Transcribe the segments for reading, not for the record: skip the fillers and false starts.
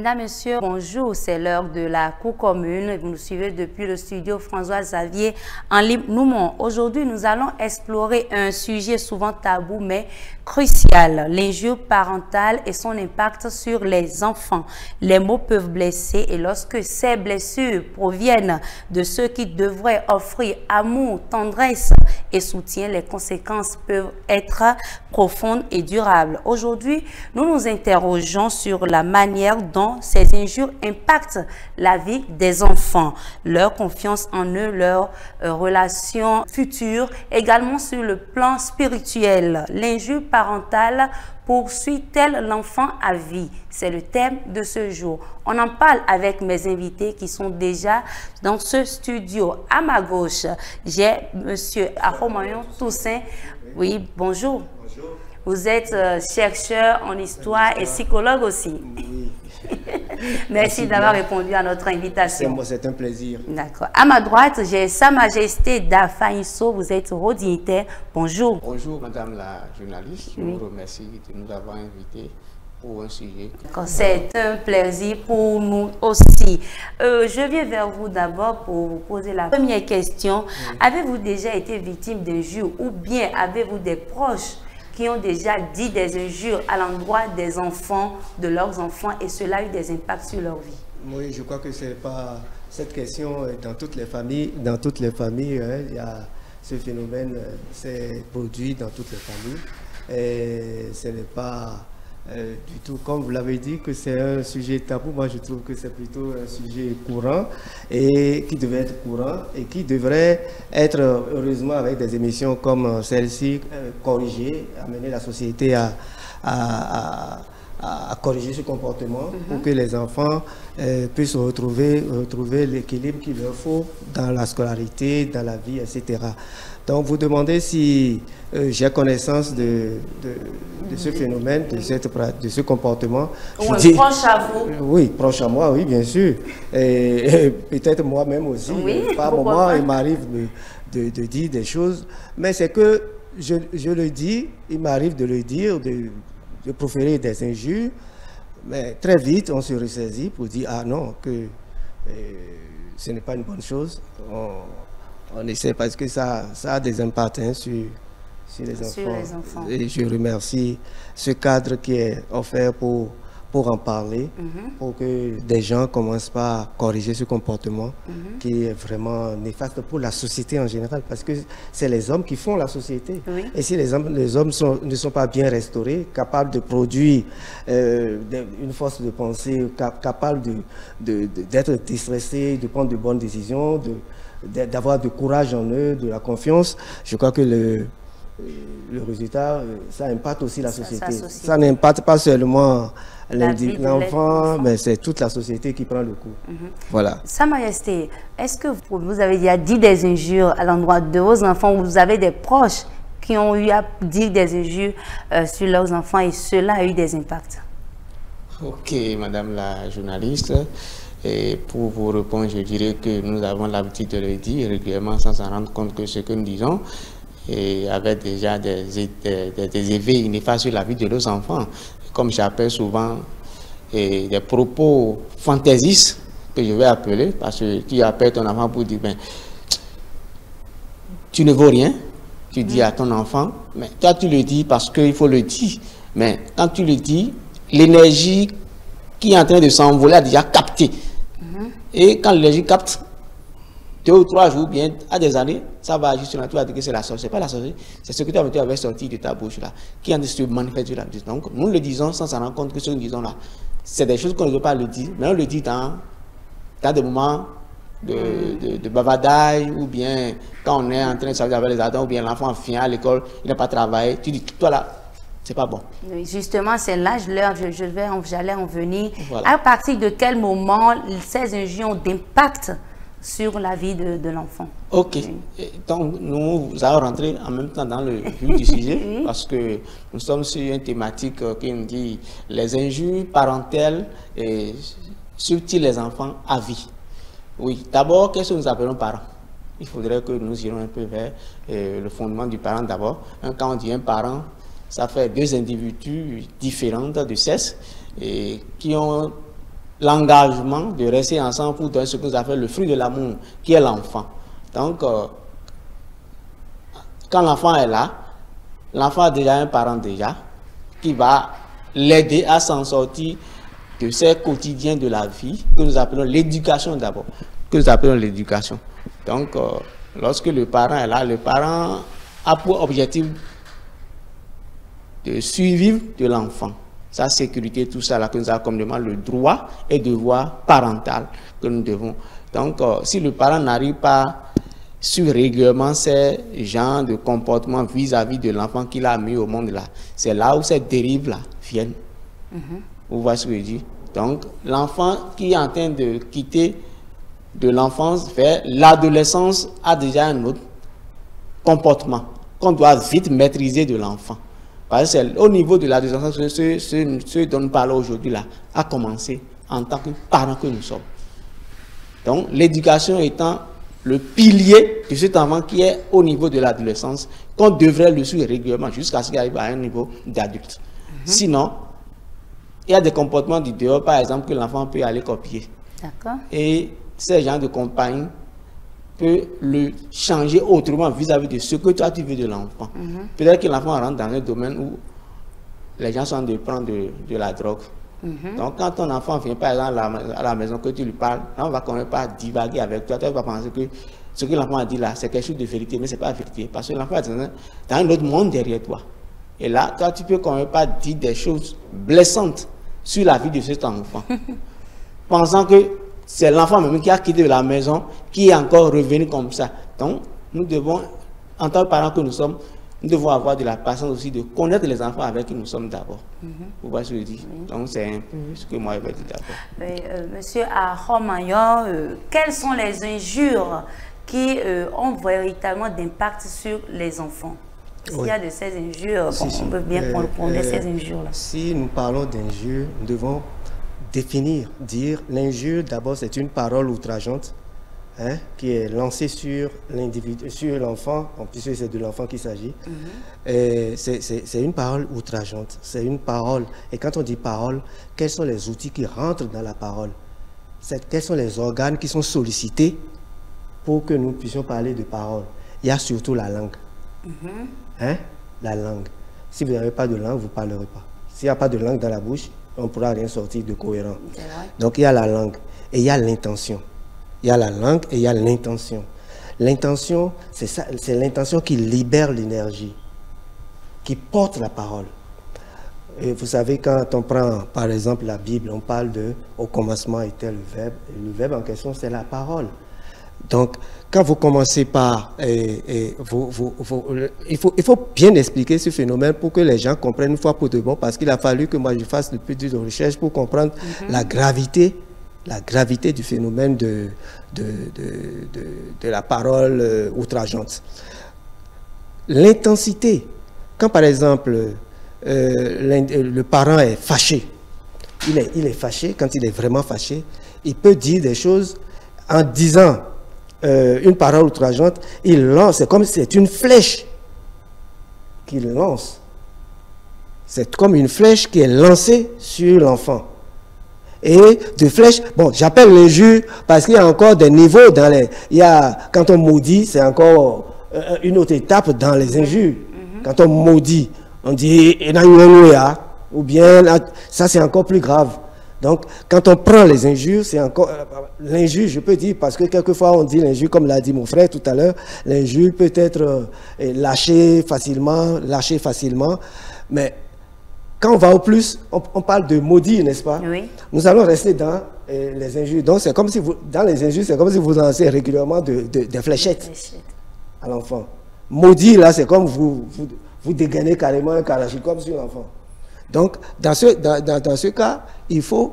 Mesdames, Messieurs, bonjour, c'est l'heure de la cour commune. Vous nous suivez depuis le studio François Xavier en Libre-Noumont. Aujourd'hui, nous allons explorer un sujet souvent tabou mais crucial, l'injure parentale et son impact sur les enfants. Les mots peuvent blesser et lorsque ces blessures proviennent de ceux qui devraient offrir amour, tendresse et soutien, les conséquences peuvent être profondes et durables. Aujourd'hui, nous nous interrogeons sur la manière dont ces injures impactent la vie des enfants, leur confiance en eux, leurs relations futures, également sur le plan spirituel. L'injure parentale poursuit-elle l'enfant à vie? C'est le thème de ce jour. On en parle avec mes invités qui sont déjà dans ce studio. À ma gauche, j'ai monsieur Aromayon Toussaint. Oui, bonjour. Bonjour. Vous êtes chercheur en histoire et psychologue aussi. Oui. Merci d'avoir répondu à notre invitation. C'est un plaisir. D'accord. À ma droite, j'ai Sa Majesté Dafa Isso. Vous êtes haut dignitaire. Bonjour. Bonjour, Madame la journaliste. Je vous remercie de nous avoir invités pour un sujet. C'est un plaisir pour nous aussi. Je viens vers vous d'abord pour vous poser la première question. Avez-vous déjà été victime d'injures ou bien avez-vous des proches qui ont déjà dit des injures à l'endroit des enfants, de leurs enfants, et cela a eu des impacts sur leur vie? Oui, je crois que c'est pas cette question dans toutes les familles. Dans toutes les familles, il y a ce phénomène, c'est produit dans toutes les familles. Et ce n'est pas du tout, comme vous l'avez dit, que c'est un sujet tabou. Moi, je trouve que c'est plutôt un sujet courant et qui devait être courant et qui devrait être, heureusement, avec des émissions comme celle-ci, corrigé, amener la société à corriger ce comportement pour que les enfants puissent retrouver l'équilibre qu'il leur faut dans la scolarité, dans la vie, etc. Donc, vous demandez si j'ai connaissance de ce phénomène, de ce comportement. Oui, proche à vous. Oui, proche à moi, oui, bien sûr. Et peut-être moi-même aussi. Oui, par moment, il m'arrive de dire des choses. Mais c'est que je le dis, il m'arrive de le dire, de proférer des injures. Mais très vite, on se ressaisit pour dire, ah non, que ce n'est pas une bonne chose. On essaie parce que ça a des impacts sur les enfants. Et je remercie ce cadre qui est offert pour en parler, pour que des gens commencent par corriger ce comportement qui est vraiment néfaste pour la société en général, parce que c'est les hommes qui font la société. Oui. Et si les hommes ne sont pas bien restaurés, capables de produire une force de pensée, capables d'être déstressés, de prendre de bonnes décisions, d'avoir du courage en eux, de la confiance, je crois que le résultat, ça impacte aussi la société. Ça n'impacte pas seulement l'enfant, mais c'est toute la société qui prend le coup. Voilà. Sa Majesté, est-ce que vous avez déjà dit des injures à l'endroit de vos enfants ou vous avez des proches qui ont eu à dire des injures sur leurs enfants et cela a eu des impacts? Ok, Madame la journaliste. Et pour vous répondre, je dirais que nous avons l'habitude de le dire régulièrement sans s'en rendre compte que ce que nous disons avait déjà des effets néfastes sur la vie de nos enfants. Comme j'appelle souvent des propos fantaisistes, que je vais appeler, parce que tu appelles ton enfant pour dire, ben, tu ne vaux rien, tu dis à ton enfant, mais toi tu le dis parce qu'il faut le dire. Mais quand tu le dis, l'énergie qui est en train de s'envoler a déjà capté. Et quand l'énergie capte, 2 ou 3 jours, bien, à des années, ça va agir sur la toile, que c'est la sorcière. C'est pas la sorcière, c'est ce que tu avais sorti de ta bouche là, qui est en train de se manifester là. Donc, nous le disons sans s'en rendre compte que ce que nous disons là, c'est des choses qu'on ne veut pas le dire, mais on le dit dans des moments de bavardage, ou bien quand on est en train de s'amuser avec les adultes, ou bien l'enfant vient à l'école, il n'a pas travaillé, tu dis, toi là, c'est pas bon. Oui, justement, c'est là, j'allais en venir. Voilà. À partir de quel moment ces injures ont d'impact sur la vie de l'enfant? Ok. Oui. Donc, nous allons rentrer en même temps dans le vif du sujet, parce que nous sommes sur une thématique qui nous dit les injures parentales et surtout les enfants à vie. Oui. D'abord, qu'est-ce que nous appelons parents? Il faudrait que nous irions un peu vers le fondement du parent d'abord. Quand on dit un parent, ça fait 2 individus différents de sexe et qui ont l'engagement de rester ensemble pour donner ce que nous appelons le fruit de l'amour, qui est l'enfant. Donc, quand l'enfant est là, l'enfant a déjà un parent qui va l'aider à s'en sortir de ces quotidiens de la vie, que nous appelons l'éducation d'abord, que nous appelons l'éducation. Donc, lorsque le parent est là, le parent a pour objectif de survivre de l'enfant, sa sécurité, tout ça là que nous avons comme demande, le droit et devoir parental que nous devons. Donc, si le parent n'arrive pas sur régulièrement ces genres de comportements vis-à-vis de l'enfant qu'il a mis au monde là, c'est là où ces dérives là viennent. Vous voyez ce que je dis? Donc, l'enfant qui est en train de quitter de l'enfance vers l'adolescence a déjà un autre comportement qu'on doit vite maîtriser de l'enfant. Parce que c'est au niveau de l'adolescence que ce dont nous parlons aujourd'hui là a commencé en tant que parents que nous sommes. Donc, l'éducation étant le pilier de cet enfant qui est au niveau de l'adolescence, qu'on devrait le suivre régulièrement jusqu'à ce qu'il arrive à un niveau d'adulte. Sinon, il y a des comportements du dehors, par exemple, que l'enfant peut aller copier. D'accord. Et ces gens de compagnie peut le changer autrement vis-à-vis de ce que toi tu veux de l'enfant. Peut-être que l'enfant rentre dans un domaine où les gens sont en train de prendre de la drogue. Donc quand ton enfant vient par exemple à la maison, que tu lui parles, on va quand même pas divaguer avec toi. Tu vas penser que ce que l'enfant a dit là, c'est quelque chose de vérité, mais ce n'est pas la vérité. Parce que l'enfant est dans un autre monde derrière toi. Et là, toi, tu peux quand même pas dire des choses blessantes sur la vie de cet enfant. Pensant que c'est l'enfant même qui a quitté la maison, qui est encore revenu comme ça. Donc, nous devons, en tant que parents que nous sommes, nous devons avoir de la patience aussi de connaître les enfants avec qui nous sommes d'abord. Vous voyez ce que je dis? Donc, c'est un peu ce que moi je vais dire d'abord. Monsieur Aromayor, quelles sont les injures qui ont véritablement d'impact sur les enfants? S'il y a de ces injures, on peut bien comprendre ces injures-là. Si nous parlons d'injures, nous devons définir, dire l'injure, d'abord, c'est une parole outrageante qui est lancée sur l'individu, sur l'enfant, puisque c'est de l'enfant qu'il s'agit. C'est une parole outrageante, c'est une parole. Et quand on dit parole, quels sont les outils qui rentrent dans la parole? Quels sont les organes qui sont sollicités pour que nous puissions parler de parole? Il y a surtout la langue. La langue. Si vous n'avez pas de langue, vous ne parlerez pas. S'il n'y a pas de langue dans la bouche, on ne pourra rien sortir de cohérent. Donc il y a la langue et il y a l'intention. Il y a la langue et il y a l'intention. L'intention, c'est l'intention qui libère l'énergie, qui porte la parole. Et vous savez, quand on prend par exemple la Bible, on parle de « au commencement était le verbe ». Le verbe en question, c'est la parole. Donc, quand vous commencez par... il faut bien expliquer ce phénomène pour que les gens comprennent une fois pour de bon, parce qu'il a fallu que moi je fasse le peu de recherche pour comprendre la gravité du phénomène de la parole outrageante. L'intensité. Quand par exemple, le parent est fâché, il est fâché, quand il est vraiment fâché, il peut dire des choses en disant... une parole outrageante, il lance, c'est comme si c'est une flèche qu'il lance. C'est comme une flèche qui est lancée sur l'enfant. Et de flèches, bon, j'appelle l'injure parce qu'il y a encore des niveaux dans les... quand on maudit, c'est encore une autre étape dans les injures. Quand on maudit, on dit « ou bien ça c'est encore plus grave. Donc, quand on prend les injures, c'est encore... l'injure, je peux dire, parce que quelquefois on dit l'injure, comme l'a dit mon frère tout à l'heure, l'injure peut être lâchée facilement, mais quand on va au plus, on parle de maudit, n'est-ce pas? Oui. Nous allons rester dans les injures. Donc, c'est comme si dans les injures, c'est comme si vous lancez régulièrement des fléchettes à l'enfant. Maudit, là, c'est comme vous dégainez carrément un kalachnikov sur l'enfant. Donc, dans ce cas, il faut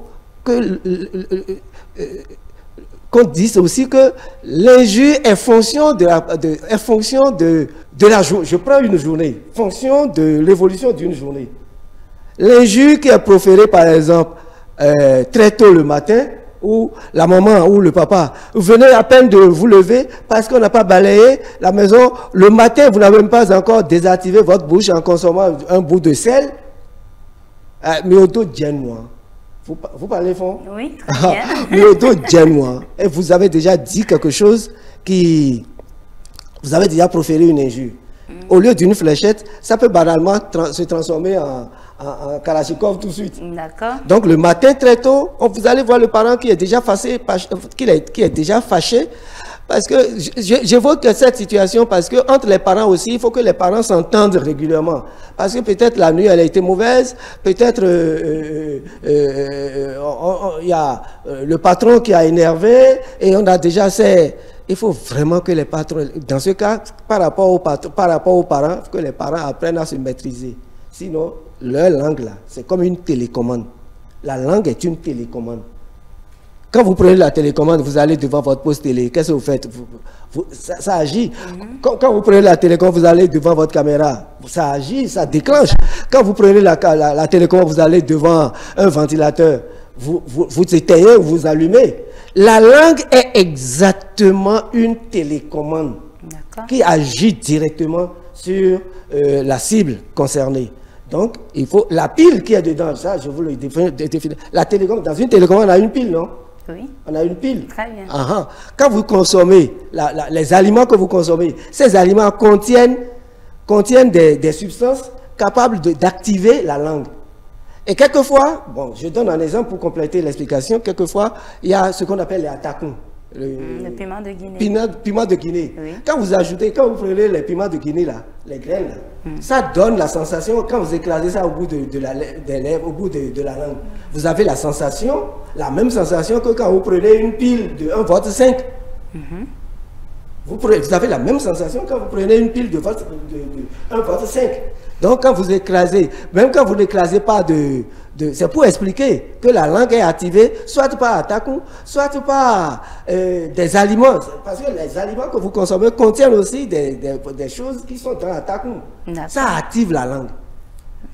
qu'on dise aussi que l'injure est fonction de la journée. Je prends une journée, fonction de l'évolution d'une journée. L'injure qui est proférée, par exemple, très tôt le matin, ou la maman ou le papa, vous venez à peine de vous lever parce qu'on n'a pas balayé la maison. Le matin, vous n'avez même pas encore désactivé votre bouche en consommant un bout de sel. Mais au dos, moi. Vous parlez fond? Oui, très bien. Miodo Djenwa. Et vous avez déjà dit quelque chose qui... Vous avez déjà proféré une injure. Au lieu d'une fléchette, ça peut banalement se transformer en Kalachnikov tout de suite. D'accord. Donc le matin très tôt, vous allez voir le parent qui est déjà fâché, parce que j'évoque cette situation parce que entre les parents aussi, il faut que les parents s'entendent régulièrement. Parce que peut-être la nuit elle a été mauvaise, peut-être il y a le patron qui a énervé et on a déjà il faut vraiment que les patrons, dans ce cas, par rapport aux parents, que les parents apprennent à se maîtriser. Sinon, leur langue là, c'est comme une télécommande. La langue est une télécommande. Quand vous prenez la télécommande, vous allez devant votre poste télé. Qu'est-ce que vous faites? Ça agit. Quand vous prenez la télécommande, vous allez devant votre caméra. Ça agit, ça déclenche. Quand vous prenez la télécommande, vous allez devant un ventilateur. Vous éteignez ou vous allumez. La langue est exactement une télécommande qui agit directement sur la cible concernée. Donc, il faut la pile qui est dedans, ça, je vous le définis. La télécommande, dans une télécommande, on a une pile, non? Oui. On a une pile. Très bien. Quand vous consommez, les aliments que vous consommez, ces aliments contiennent des substances capables d'activer la langue. Et quelquefois, bon, je donne un exemple pour compléter l'explication, quelquefois, il y a ce qu'on appelle les atakons. Le piment de Guinée. Piment de Guinée. Oui. Quand vous prenez les piments de Guinée, là, les graines, là, ça donne la sensation, quand vous écrasez ça au bout des lèvres, au bout de la langue, vous avez la sensation, la même sensation que quand vous prenez une pile de 1,5 V. Vous avez la même sensation quand vous prenez une pile de 1,5 V. Donc quand vous écrasez, même quand vous n'écrasez pas c'est pour expliquer que la langue est activée, soit par attaquant, soit par des aliments. Parce que les aliments que vous consommez contiennent aussi des choses qui sont dans l'attaquant. Ça active la langue.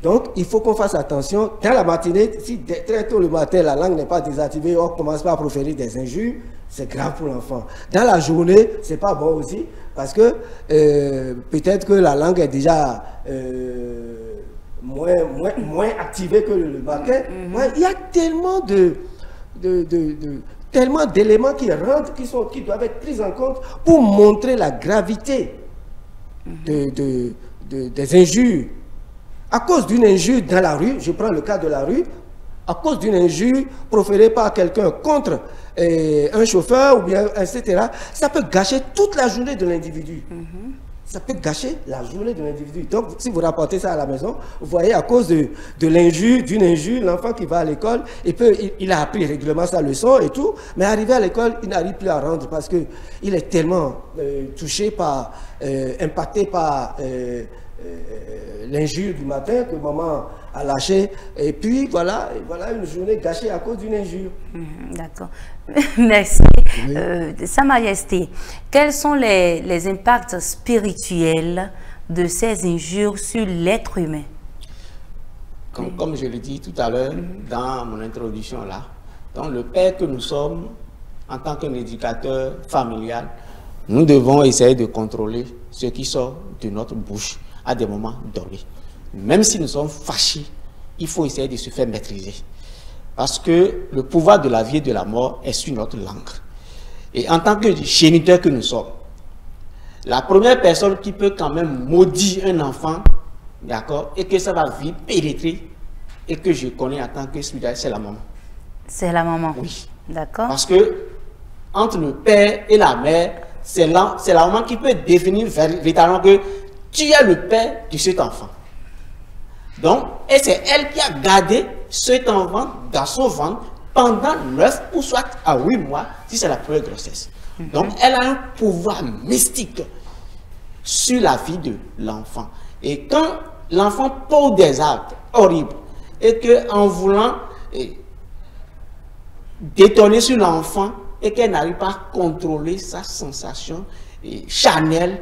Donc, il faut qu'on fasse attention. Dans la matinée, si très tôt le matin, la langue n'est pas désactivée, on commence pas à proférer des injures, c'est grave pour l'enfant. Dans la journée, c'est pas bon aussi, parce que peut-être que la langue est déjà moins activée que le matin. Il y a tellement d'éléments qui rentrent, qui doivent être pris en compte pour montrer la gravité des injures. À cause d'une injure dans la rue, je prends le cas de la rue, à cause d'une injure proférée par quelqu'un contre un chauffeur ou bien etc., ça peut gâcher toute la journée de l'individu. Ça peut gâcher la journée de l'individu. Donc, si vous rapportez ça à la maison, vous voyez, à cause d'une injure, l'enfant qui va à l'école, il a appris régulièrement sa leçon et tout, mais arrivé à l'école, il n'arrive plus à rendre parce qu'il est tellement touché impacté par l'injure du matin que maman a lâché. Et puis, voilà une journée gâchée à cause d'une injure. D'accord. Merci. Oui. Sa Majesté, quels sont les impacts spirituels de ces injures sur l'être humain? Comme je l'ai dit tout à l'heure dans mon introduction là, donc le père que nous sommes, en tant qu'un éducateur familial, nous devons essayer de contrôler ce qui sort de notre bouche à des moments donnés. Même si nous sommes fâchés, il faut essayer de se faire maîtriser. Parce que le pouvoir de la vie et de la mort est sur notre langue. Et en tant que géniteur que nous sommes, la première personne qui peut quand même maudire un enfant, d'accord, et que ça va vite pénétrer, et que je connais en tant que spirituel, c'est la maman. C'est la maman? Oui. D'accord. Parce que entre le père et la mère, c'est la maman qui peut définir véritablement que tu es le père de cet enfant. Donc, et c'est elle qui a gardé cet enfant dans son ventre pendant 9 ou soit à 8 mois, si c'est la première grossesse. Donc, elle a un pouvoir mystique sur la vie de l'enfant. Et quand l'enfant pose des actes horribles, et qu'en voulant détonner sur l'enfant, et qu'elle n'arrive pas à contrôler sa sensation charnelle,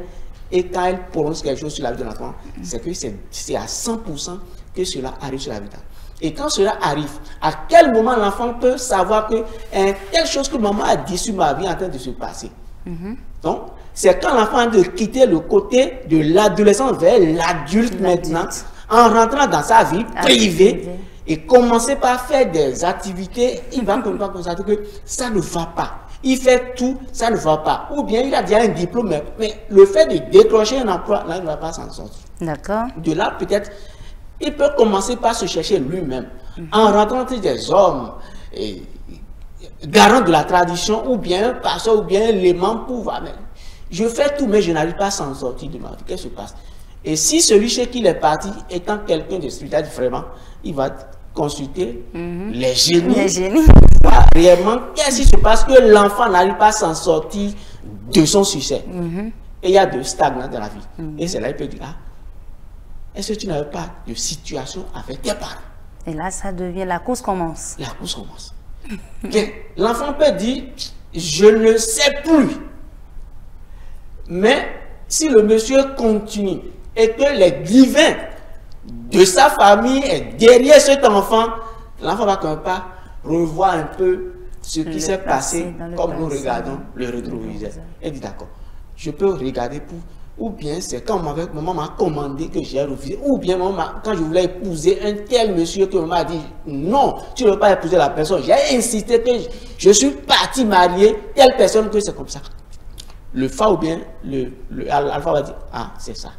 et quand elle prononce quelque chose sur la vie de l'enfant, c'est que c'est à 100% que cela arrive sur la vie de l'enfant. Et quand cela arrive, à quel moment l'enfant peut savoir que telle chose que maman a dit sur ma vie est en train de se passer. Donc, c'est quand l'enfant a de quitter le côté de l'adolescent vers l'adulte maintenant, en rentrant dans sa vie privée, et commencer par faire des activités, il va constater que ça ne va pas. Il fait tout, ça ne va pas. Ou bien il a déjà un diplôme, mais le fait de décrocher un emploi, là, il ne va pas s'en sortir. D'accord. De là, peut-être, il peut commencer par se chercher lui-même, en rencontrant des hommes garants de la tradition, ou bien un pasteur, ou bien l'aimant pour voir. Je fais tout, mais je n'arrive pas à s'en sortir de ma vie. Qu'est-ce qui se passe? Et si celui chez qui il est parti, étant quelqu'un de spirituel, vraiment, il va consulter les génies. Les génies. Réellement, qu'est-ce qui se passe que l'enfant n'arrive pas à s'en sortir de son succès? Et il y a de stagnation dans la vie. Et c'est là qu'il peut dire, ah, est-ce que tu n'avais pas de situation avec tes parents? Et là, ça devient, la course commence. La course commence. L'enfant peut dire, je ne sais plus. Mais si le monsieur continue et que les divins de sa famille est derrière cet enfant, l'enfant va quand même pas revoir un peu ce qui s'est passé comme nous regardons le rétroviseur. Et dit d'accord, je peux regarder pour, ou bien c'est quand maman m'a commandé que j'ai refusé, ou bien quand je voulais épouser un tel monsieur que maman a dit non, tu ne veux pas épouser la personne. J'ai insisté que je suis parti marier telle personne, que c'est comme ça. Le Fa ou bien l'Alpha va dire ah, c'est ça.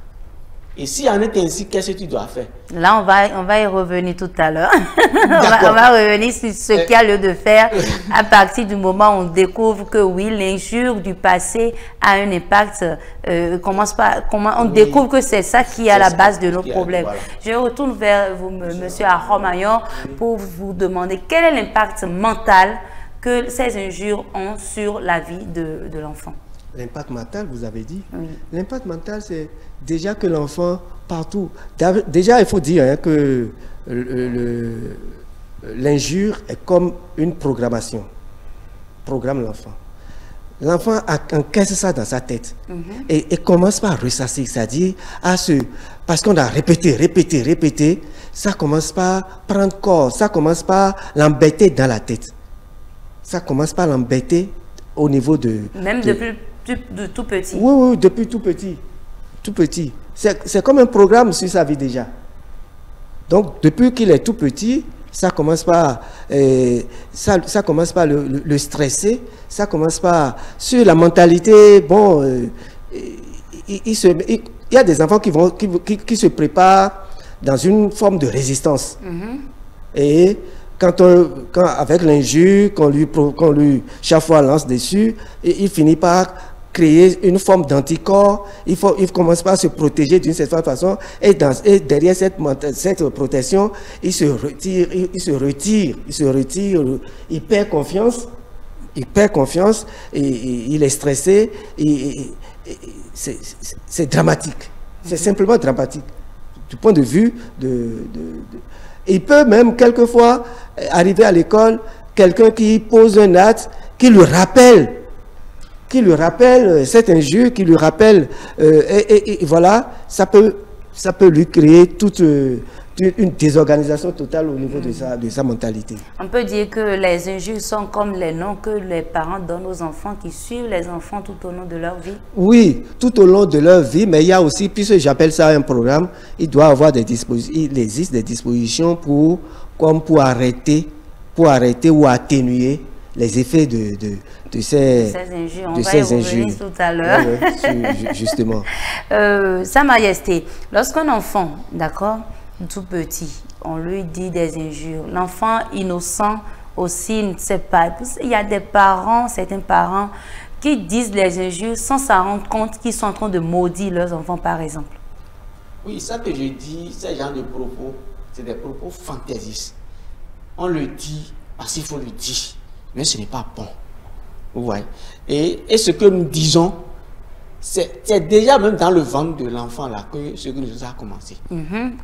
Et s'il en est ainsi, qu'est-ce que tu dois faire? Là, on va y revenir tout à l'heure. on va revenir sur ce qu'il y a lieu de faire à partir du moment où on découvre que oui, l'injure du passé a un impact. On découvre que c'est ça qui est à la base de nos problèmes. Voilà. Je retourne vers vous, monsieur Aromayon, pour vous demander quel est l'impact mental que ces injures ont sur la vie de l'enfant. L'impact mental, vous avez dit. Oui. L'impact mental, c'est déjà que l'enfant, partout... Déjà, il faut dire hein, que l'injure est comme une programmation. Programme l'enfant. L'enfant encaisse ça dans sa tête et commence par ressasser, c'est-à-dire parce qu'on a répété, ça commence par prendre corps, ça commence par l'embêter dans la tête. Ça commence par l'embêter au niveau de... Même depuis tout petit. Oui, depuis tout petit. Tout petit. C'est comme un programme sur sa vie déjà. Donc, depuis qu'il est tout petit, ça commence par, ça commence par le stresser, ça commence par, sur la mentalité, bon, il y a des enfants qui se préparent dans une forme de résistance. Et quand avec l'injure, qu'on lui chaque fois lance dessus, il finit par créer une forme d'anticorps. Il commence par se protéger d'une certaine façon, et derrière cette protection, il se retire, il perd confiance, et il est stressé, c'est dramatique, c'est simplement dramatique du point de vue il peut même quelquefois arriver à l'école quelqu'un qui pose un acte qui lui rappelle cette injure, qui lui rappelle, et voilà, ça peut lui créer toute une désorganisation totale au niveau de sa mentalité. On peut dire que les injures sont comme les noms que les parents donnent aux enfants qui suivent les enfants tout au long de leur vie. Oui, tout au long de leur vie, mais il y a aussi, puisque j'appelle ça un programme, il doit avoir il existe des dispositions pour arrêter ou atténuer les effets de ces injures. On va y revenir tout à l'heure. Justement. Sa Majesté, lorsqu'un enfant, d'accord, tout petit, on lui dit des injures, l'enfant innocent aussi ne sait pas. Il y a certains parents qui disent les injures sans s'en rendre compte qu'ils sont en train de maudire leurs enfants, par exemple. Oui, ça que je dis, ce genre de propos, c'est des propos fantaisistes. On le dit parce qu'il faut le dire, mais ce n'est pas bon. Vous voyez. Et ce que nous disons, c'est déjà même dans le ventre de l'enfant là que ce que nous a commencé.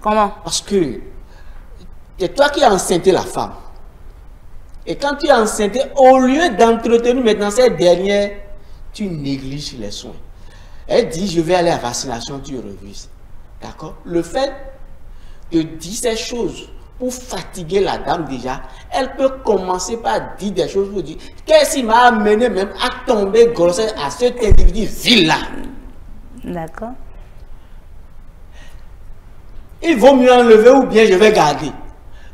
Comment? Parce que c'est toi qui as enceinté la femme. Et quand tu as enceinté, au lieu d'entretenir maintenant cette dernière, tu négliges les soins. Elle dit, je vais aller à la vaccination, tu refuses. D'accord? Le fait de dire ces choses pour fatiguer la dame déjà, elle peut commencer par dire des choses pour dire qu'est-ce qui m'a amené même à tomber grossesse à cet individu vil-là. D'accord. Il vaut mieux enlever ou bien je vais garder.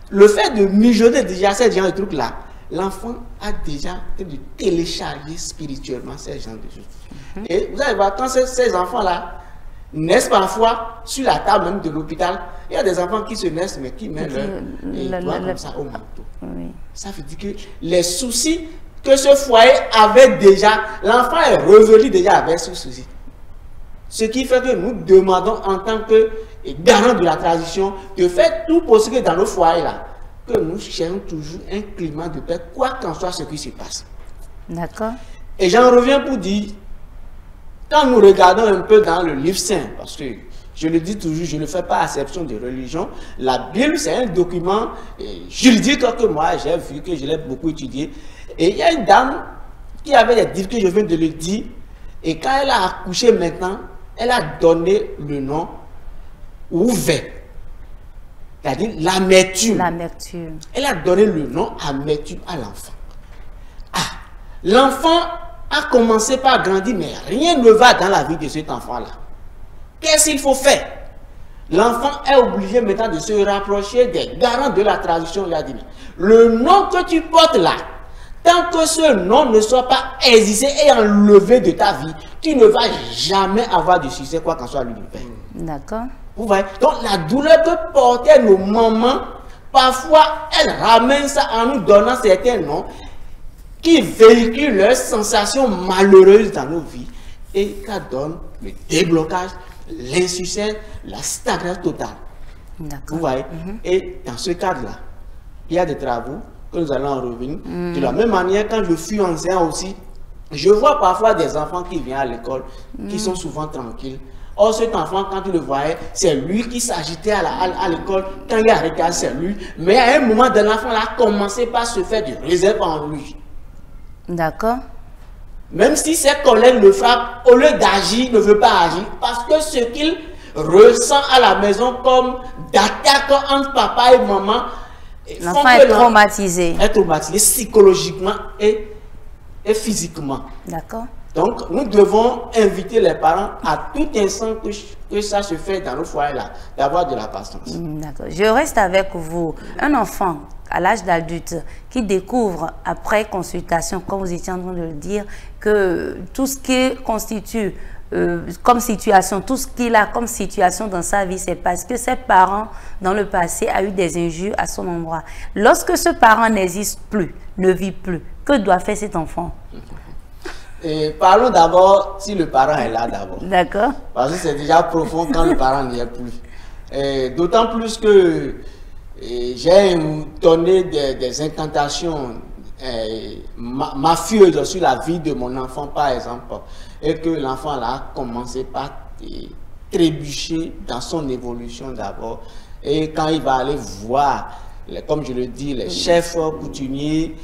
le fait de mijoter déjà ces genre de trucs-là, l'enfant a déjà de télécharger spirituellement ces genre de choses. Et vous allez voir, quand ces enfants-là naissent parfois sur la table même de l'hôpital, il y a des enfants qui se naissent, mais qui mettent leur doigt comme ça au manteau. Oui. Ça veut dire que les soucis que ce foyer avait déjà, l'enfant est revenu déjà avec ce souci. Ce qui fait que nous demandons en tant que garant de la tradition de faire tout possible dans nos foyers là, que nous cherchons toujours un climat de paix, quoi qu'en soit ce qui se passe. D'accord. Et j'en reviens pour dire, quand nous regardons un peu dans le livre saint, parce que je le dis toujours, je ne fais pas exception de religion, la Bible c'est un document juridique que moi j'ai vu, que je l'ai beaucoup étudié. Et il y a une dame qui avait des difficultés, je viens de le dire, et quand elle a accouché maintenant, elle a donné le nom ouvert, c'est-à-dire l'amertume. L'amertume. Elle a donné le nom amertume à l'enfant. Ah, l'enfant a commencé par grandir, mais rien ne va dans la vie de cet enfant-là. Qu'est-ce qu'il faut faire? L'enfant est obligé maintenant de se rapprocher des garants de la tradition. Il a dit, le nom que tu portes là, tant que ce nom ne soit pas exigé et enlevé de ta vie, tu ne vas jamais avoir de succès, quoi qu'en soit l'univers. D'accord. Vous voyez? Donc la douleur que portaient nos mamans, parfois elles ramènent ça en nous donnant certains noms qui véhiculent leurs sensations malheureuses dans nos vies et ça donne le déblocage, l'insuccès, la stagnation totale. Vous voyez? Et dans ce cadre-là, il y a des travaux que nous allons en revenir. De la même manière, quand je suis enseignant aussi, je vois parfois des enfants qui viennent à l'école, qui sont souvent tranquilles. Or, cet enfant, quand tu le voyais, c'est lui qui s'agitait à l'école. Quand il a regardé, c'est lui. Mais à un moment, l'enfant a commencé par se faire de réserve en lui. D'accord. Même si ses collègues le frappent, au lieu d'agir, ne veut pas agir. Parce que ce qu'il ressent à la maison comme d'attaque entre papa et maman, l'enfant est traumatisé. Est traumatisé psychologiquement et physiquement. D'accord. Donc, nous devons inviter les parents à tout instant que ça se fait dans nos foyers-là, d'avoir de la patience. D'accord. Je reste avec vous. Un enfant à l'âge d'adulte qui découvre après consultation, comme vous étiez en train de le dire, que tout ce qui constitue comme situation, tout ce qu'il a comme situation dans sa vie, c'est parce que ses parents, dans le passé, ont eu des injures à son endroit. Lorsque ce parent n'existe plus, ne vit plus, que doit faire cet enfant? Et parlons d'abord si le parent est là d'abord. D'accord. Parce que c'est déjà profond quand le parent n'y est plus. D'autant plus que j'ai donné des incantations mafieuses sur la vie de mon enfant, par exemple, et que l'enfant là a commencé par trébucher dans son évolution d'abord. Et quand il va aller voir, comme je le dis, les chefs coutumiers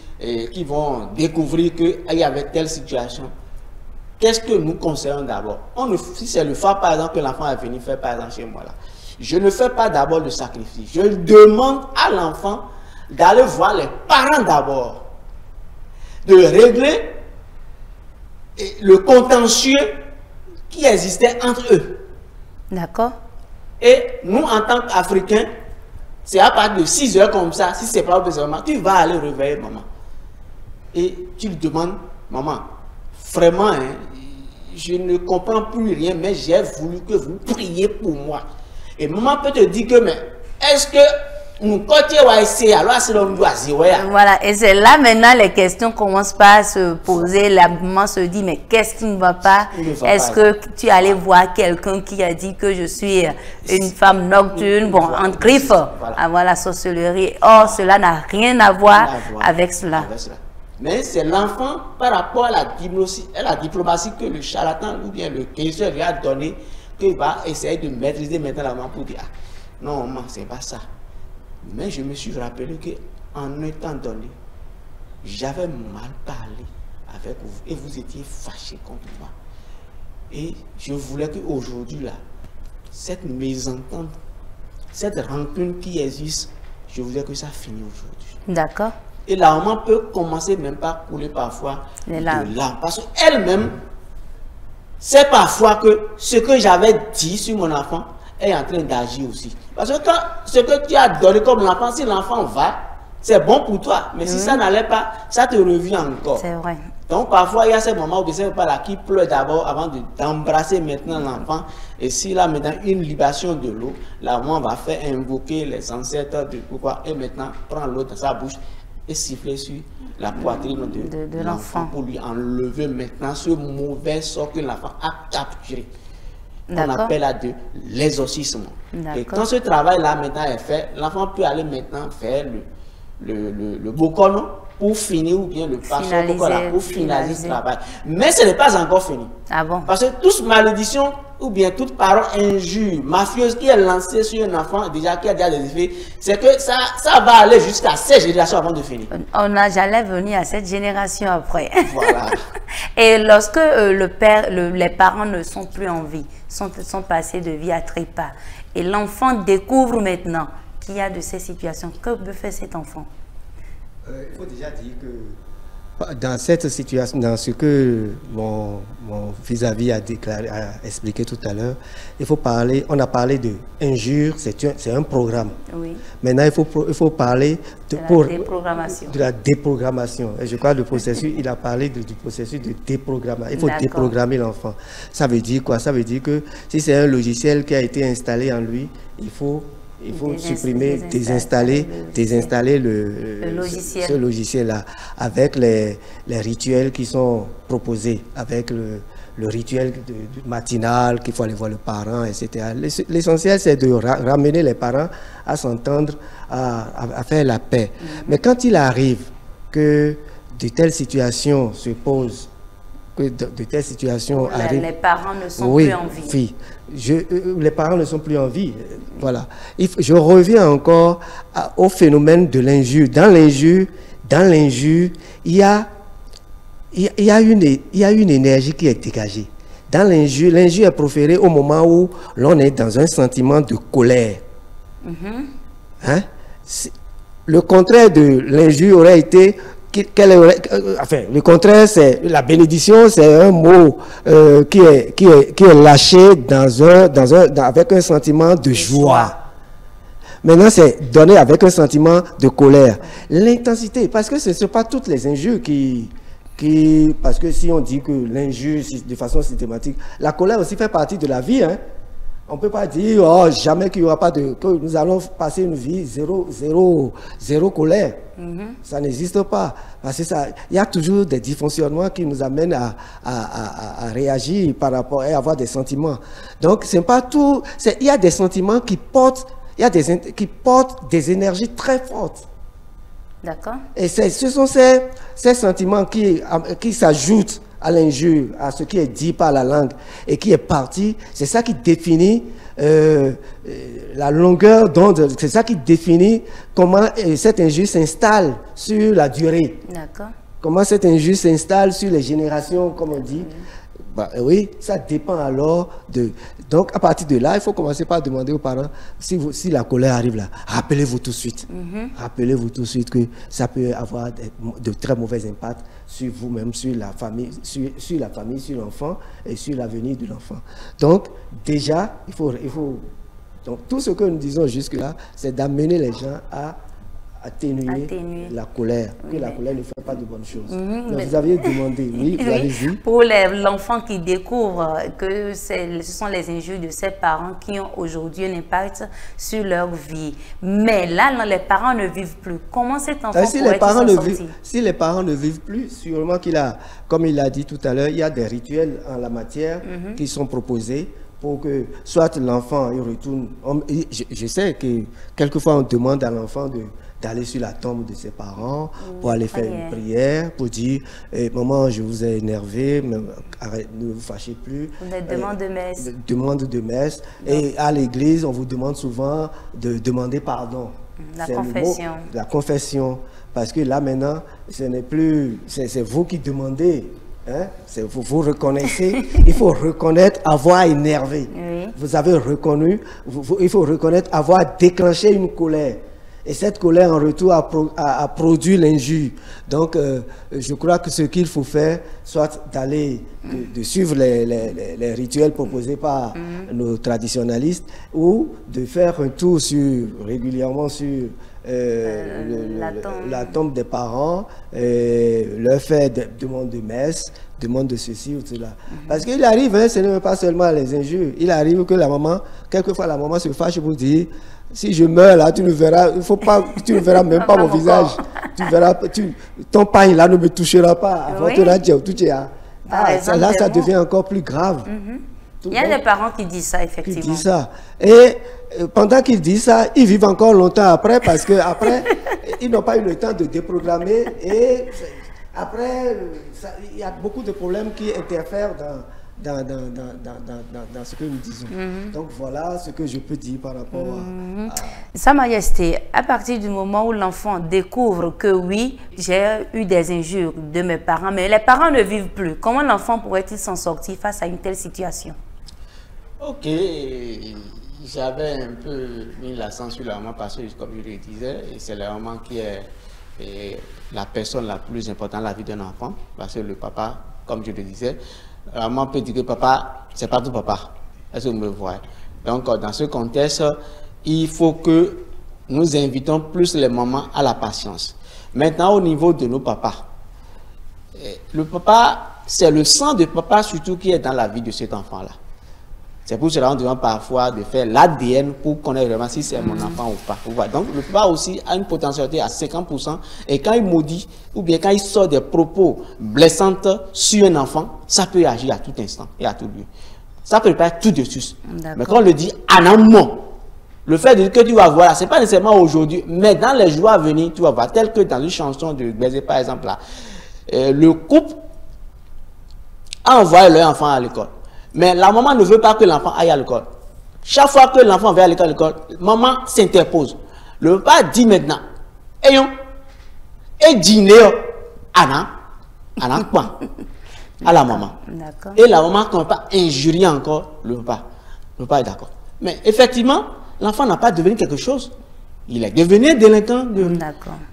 qui vont découvrir qu'il y avait telle situation, qu'est-ce que nous conseillons d'abord? Si c'est le phare, par exemple, que l'enfant est venu faire, par exemple, chez moi, là, je ne fais pas d'abord le sacrifice. Je demande à l'enfant d'aller voir les parents d'abord, de régler le contentieux qui existait entre eux. D'accord. Et nous, en tant qu'Africains, c'est à partir de 6 heures comme ça, si c'est pas besoin, tu vas aller réveiller maman. Et tu lui demandes, maman, vraiment, hein, je ne comprends plus rien, mais j'ai voulu que vous priez pour moi. Et maman peut te dire que, mais est-ce que nous continuons à essayer, alors c'est l'on doit dire. Voilà, et c'est là maintenant les questions commencent pas à se poser. La maman se dit, mais qu'est-ce qui ne va pas? Est-ce que tu allais voir quelqu'un qui a dit que je suis une femme nocturne, bon, en griffe, avoir la sorcellerie? Or, cela n'a rien à voir avec cela. Mais c'est l'enfant par rapport à la diplomatie que le charlatan ou bien le guérisseur lui a donné, qu'il va essayer de maîtriser maintenant la maman pour dire, ah, non maman, c'est pas ça. Mais je me suis rappelé qu'en un temps donné, j'avais mal parlé avec vous et vous étiez fâché contre moi. Et je voulais qu'aujourd'hui, là, cette mésentente, cette rancune qui existe, je voulais que ça finisse aujourd'hui. D'accord. Et la maman peut commencer même par couler parfois de larmes. Parce qu'elle-même sait parfois que ce que j'avais dit sur mon enfant, est en train d'agir aussi. Parce que quand ce que tu as donné comme l'enfant, si l'enfant va, c'est bon pour toi. Mais si ça n'allait pas, ça te revient encore. C'est vrai. Donc parfois, il y a ces moments où c'est pas là qui pleure d'abord avant d'embrasser maintenant l'enfant. Et si là maintenant une libation de l'eau, la maman va faire invoquer les ancêtres de pourquoi et maintenant prend l'eau dans sa bouche et siffler sur la poitrine de l'enfant pour lui enlever maintenant ce mauvais sort que l'enfant a capturé. On appelle à l'exorcisme. Et quand ce travail-là maintenant est fait, l'enfant peut aller maintenant faire le bokon pour finir ou bien le passage pour finaliser ce travail. Mais ce n'est pas encore fini. Ah bon? Parce que toute malédiction ou bien toute parole injure, mafieuse qui est lancée sur un enfant déjà qui a déjà des effets, c'est que ça va aller jusqu'à 7 générations avant de finir. J'allais venir à cette génération après. Voilà. Et lorsque les parents ne sont plus en vie, sont passés de vie à trépas, et l'enfant découvre maintenant qu'il y a de ces situations, que peut faire cet enfant? Il faut déjà dire que dans cette situation, dans ce que mon vis-à-vis a expliqué tout à l'heure, il faut parler, on a parlé de injure, c'est un programme. Oui. Maintenant, il faut parler de la déprogrammation. Et je crois que le processus, il a parlé du processus de déprogrammation. Il faut déprogrammer l'enfant. Ça veut dire quoi? Ça veut dire que si c'est un logiciel qui a été installé en lui, il faut supprimer, désinstaller ce logiciel-là avec les rituels qui sont proposés, avec le rituel matinal, qu'il faut aller voir le parent, etc. L'essentiel, c'est de ramener les parents à s'entendre, à faire la paix. Mais quand il arrive que de telles situations se posent, que de telles situations arrivent... Les parents ne sont plus en vie. Oui, les parents ne sont plus en vie. Voilà. Je reviens encore au phénomène de l'injure. Dans l'injure, il y a une énergie qui est dégagée. Dans l'injure est proférée au moment où l'on est dans un sentiment de colère. Hein? Le contraire de l'injure aurait été... le contraire, c'est la bénédiction, c'est un mot qui est lâché avec un sentiment de joie. Maintenant, c'est donné avec un sentiment de colère. L'intensité, parce que ce ne sont pas toutes les injures parce que si on dit que l'injure de façon systématique, la colère aussi fait partie de la vie, hein. On ne peut pas dire, oh, jamais qu'il n'y aura pas que nous allons passer une vie zéro colère. Ça n'existe pas. Parce que il y a toujours des dysfonctionnements qui nous amènent à réagir par rapport et avoir des sentiments. Donc, c'est pas tout. Il y a des sentiments qui portent des énergies très fortes. D'accord. Et ce sont ces sentiments qui s'ajoutent à l'injure, à ce qui est dit par la langue et qui est parti, c'est ça qui définit la longueur d'onde, c'est ça qui définit comment cette injure s'installe sur la durée. D'accord. Comment cette injure s'installe sur les générations, comme on dit. Bah, oui, ça dépend alors de... Donc, à partir de là, il faut commencer par demander aux parents, si la colère arrive là, rappelez-vous tout de suite. Rappelez-vous tout de suite que ça peut avoir de très mauvais impacts sur vous-même, sur la famille, sur l'enfant et sur l'avenir de l'enfant. Donc, déjà, il faut... Donc, tout ce que nous disons jusque-là, c'est d'amener les gens à atténuer la colère, que la colère ne fait pas de bonnes choses. Donc, vous aviez demandé, oui, vous avez dit. Pour l'enfant qui découvre que ce sont les injures de ses parents qui ont aujourd'hui un impact sur leur vie. Mais là, les parents ne vivent plus. Comment cet enfant pourrait-il s'en sortir? Si les parents ne vivent plus, sûrement comme il l'a dit tout à l'heure, il y a des rituels en la matière qui sont proposés pour que soit l'enfant il retourne. Je sais que quelquefois on demande à l'enfant d'aller sur la tombe de ses parents pour aller faire une prière, pour dire maman, je vous ai énervé, mais arrête, ne vous fâchez plus. Demande de messe. Demande de messe. Et à l'église, on vous demande souvent de demander pardon. La confession. La confession. Parce que là maintenant, ce n'est plus. C'est vous qui demandez. Hein? Vous reconnaissez, il faut reconnaître avoir énervé. Vous avez reconnu, il faut reconnaître avoir déclenché une colère. Et cette colère en retour a produit l'injure. Donc, je crois que ce qu'il faut faire, soit d'aller, de suivre les rituels proposés par nos traditionnalistes, ou de faire un tour régulièrement sur la tombe des parents, leur faire demande de messe, demande de ceci ou cela. Parce qu'il arrive, hein, ce n'est pas seulement les injures, il arrive que la maman, quelquefois la maman se fâche pour dire, si je meurs là, tu ne verras, il faut pas, tu ne verras même pas mon visage. Tu verras, ton pain là ne me touchera pas. Là, ça devient encore plus grave. Il y a des parents qui disent ça, effectivement. Qui disent ça. Et pendant qu'ils disent ça, ils vivent encore longtemps après parce que après, ils n'ont pas eu le temps de déprogrammer. Et après, il y a beaucoup de problèmes qui interfèrent dans ce que nous disons. Donc voilà ce que je peux dire par rapport à... Sa Majesté, à partir du moment où l'enfant découvre que oui, j'ai eu des injures de mes parents, mais les parents ne vivent plus, comment l'enfant pourrait-il s'en sortir face à une telle situation? Ok, j'avais un peu mis l'accent sur la maman parce que, comme je le disais, c'est la maman qui est la personne la plus importante dans la vie d'un enfant, parce que le papa, comme je le disais, la maman peut dire que papa, c'est pas tout papa. Est-ce que vous me voyez? Donc, dans ce contexte, il faut que nous invitons plus les mamans à la patience. Maintenant, au niveau de nos papas, le papa, c'est le sang de papa surtout qui est dans la vie de cet enfant-là. C'est pour cela qu'on demande parfois de faire l'ADN pour connaître vraiment si c'est mon enfant ou pas. Donc, le papa aussi a une potentialité à 50%. Et quand il maudit, ou bien quand il sort des propos blessantes sur un enfant, ça peut agir à tout instant et à tout lieu. Ça peut pas être tout de suite. Mais quand on le dit en amont, le fait de dire que tu vas voir, ce n'est pas nécessairement aujourd'hui, mais dans les jours à venir, tu vas voir, tel que dans une chanson de Baiser, par exemple, là, le couple a envoyé leur enfant à l'école. Mais la maman ne veut pas que l'enfant aille à l'école. Chaque fois que l'enfant va à l'école, maman s'interpose. Le papa dit maintenant, ayons, et dîner, Anna quoi à la maman. Et la maman ne peut pas injurier encore le papa. Le papa est d'accord. Mais effectivement, l'enfant n'a pas devenu quelque chose. Il est devenu délinquant.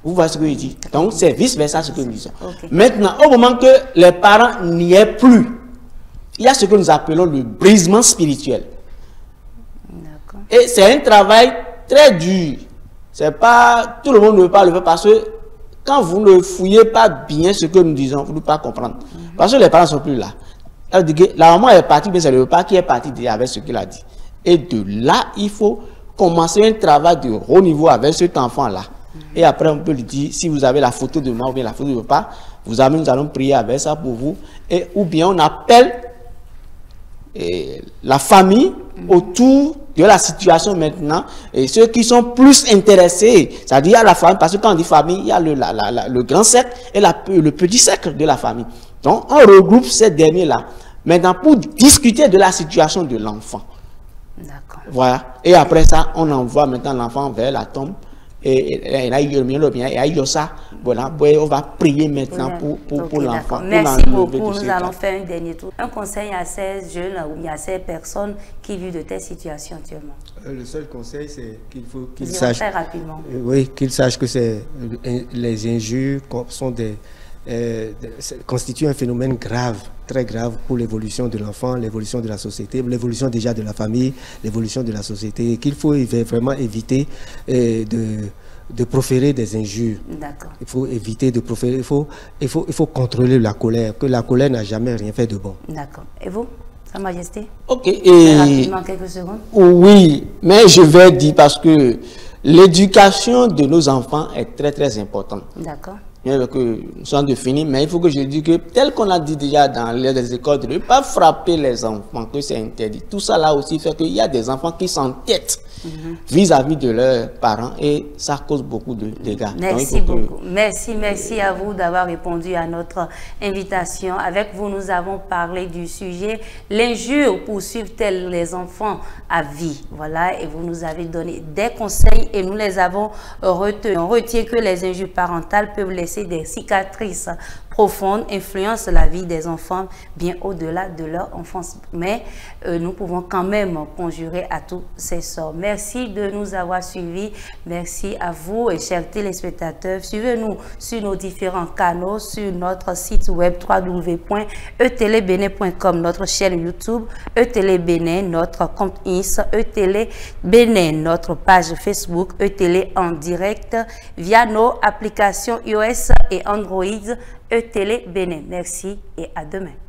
Vous voyez ce que je dis. Donc, c'est vice-versa ce que nous disons. Maintenant, au moment que les parents n'y est plus, il y a ce que nous appelons le brisement spirituel. Et c'est un travail très dur. C'est pas tout le monde ne veut pas le faire parce que quand vous ne fouillez pas bien ce que nous disons, vous ne pouvez pas comprendre. Parce que les parents ne sont plus là. La maman est partie, mais c'est le papa qui est parti déjà avec ce qu'il a dit. Et de là, il faut commencer un travail de haut niveau avec cet enfant-là. Et après, on peut lui dire, si vous avez la photo de maman ou bien la photo de papa, nous allons prier avec ça pour vous. Et, ou bien on appelle la famille autour de la situation maintenant, et ceux qui sont plus intéressés, c'est-à-dire il y a la famille, parce que quand on dit famille, il y a le grand cercle et le petit cercle de la famille. Donc on regroupe ces derniers-là maintenant pour discuter de la situation de l'enfant. Voilà. Et après ça, on envoie maintenant l'enfant vers la tombe. Et voilà, on va prier maintenant pour l'enfant. Merci beaucoup. Nous allons faire un dernier tour. Un conseil à ces jeunes ou à ces personnes qui vivent de telles situations actuellement. Le seul conseil, c'est qu'il faut qu'ils sachent très rapidement. Oui, qu'ils sachent que les injures constituent un phénomène grave, très grave pour l'évolution de l'enfant, l'évolution de la société, l'évolution déjà de la famille, l'évolution de la société, et qu'il faut vraiment éviter de proférer des injures. Il faut éviter de proférer, il faut contrôler la colère, que la colère n'a jamais rien fait de bon. D'accord. Et vous, Sa Majesté? Ok. Rapidement, quelques secondes. Oui, mais je vais dire parce que l'éducation de nos enfants est très très importante. D'accord. Que nous sommes de finir, mais il faut que je dise que, tel qu'on a dit déjà dans les écoles, de ne pas frapper les enfants, que c'est interdit. Tout ça là aussi fait qu'il y a des enfants qui s'entêtent vis-à-vis de leurs parents et ça cause beaucoup de dégâts. Merci beaucoup. Merci à vous d'avoir répondu à notre invitation. Avec vous, nous avons parlé du sujet « L'injure poursuivent-elles les enfants à vie ?» Voilà, et vous nous avez donné des conseils et nous les avons retenus. On retient que les injures parentales peuvent laisser des cicatrices profonde influencent la vie des enfants bien au-delà de leur enfance. Mais nous pouvons quand même conjurer à tous ces sorts. Merci de nous avoir suivis. Merci à vous et chers téléspectateurs. Suivez-nous sur nos différents canaux, sur notre site web www.etelebene.com, notre chaîne YouTube ETélé notre compte Insta ETélé notre page Facebook ETélé en direct via nos applications iOS et Android ETélé. Merci et à demain.